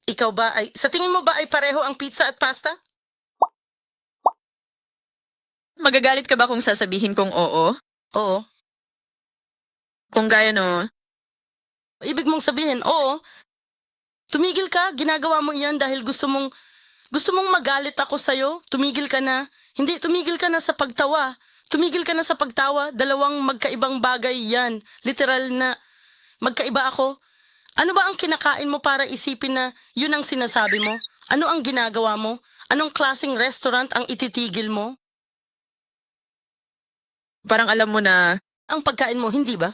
Ikaw ba ay sa tingin mo ba ay pareho ang pizza at pasta? Magagalit ka ba kung sasabihin kong oo? Oo. Kung gaya no, Ibig mong sabihin, oo. Tumigil ka, ginagawa mo iyan dahil gusto mong magalit ako sa'yo. Tumigil ka na. Hindi, tumigil ka na sa pagtawa. Tumigil ka na sa pagtawa. Dalawang magkaibang bagay yan. Literal na magkaiba ako. Ano ba ang kinakain mo para isipin na yun ang sinasabi mo? Ano ang ginagawa mo? Anong klaseng restaurant ang ititigil mo? parang alam mo na, Ang pagkain mo, hindi ba?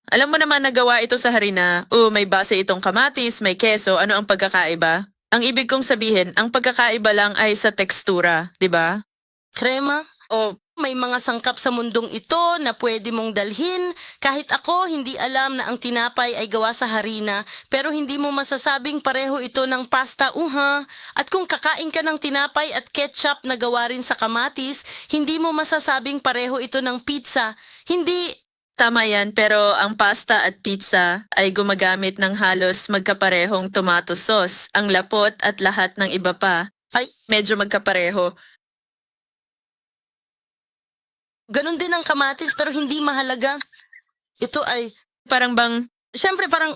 alam mo naman nagawa ito sa harina. May base itong kamatis, may keso, ano ang pagkakaiba? Ang ibig kong sabihin, ang pagkakaiba lang ay sa tekstura, di ba? Krema? O May mga sangkap sa mundong ito na pwede mong dalhin. Kahit ako, hindi alam na ang tinapay ay gawa sa harina, pero hindi mo masasabing pareho ito ng pasta, At kung kakain ka ng tinapay at ketchup na gawa rin sa kamatis, hindi mo masasabing pareho ito ng pizza. Hindi, tama yan, pero ang pasta at pizza ay gumagamit ng halos magkaparehong tomato sauce. Ang lapot at lahat ng iba pa, ay, medyo magkapareho. ganun din ang kamatis pero hindi mahalaga. Ito ay, Parang bang, syempre parang,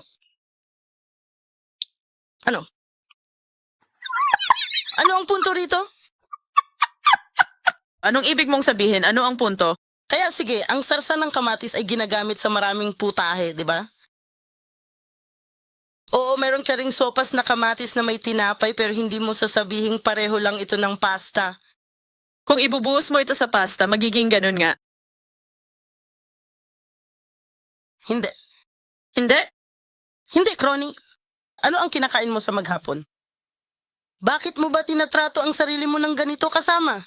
ano? Ano ang punto rito? anong ibig mong sabihin? Ano ang punto? Kaya sige, ang sarsa ng kamatis ay ginagamit sa maraming putahe, di ba? Oo, meron ka ring sopas na kamatis na may tinapay pero hindi mo sasabihing pareho lang ito ng pasta. Kung ibubuhos mo ito sa pasta, magiging ganun nga. Hindi. Hindi? Hindi, Crony. Ano ang kinakain mo sa maghapon? Bakit mo ba tinatrato ang sarili mo ng ganito kasama?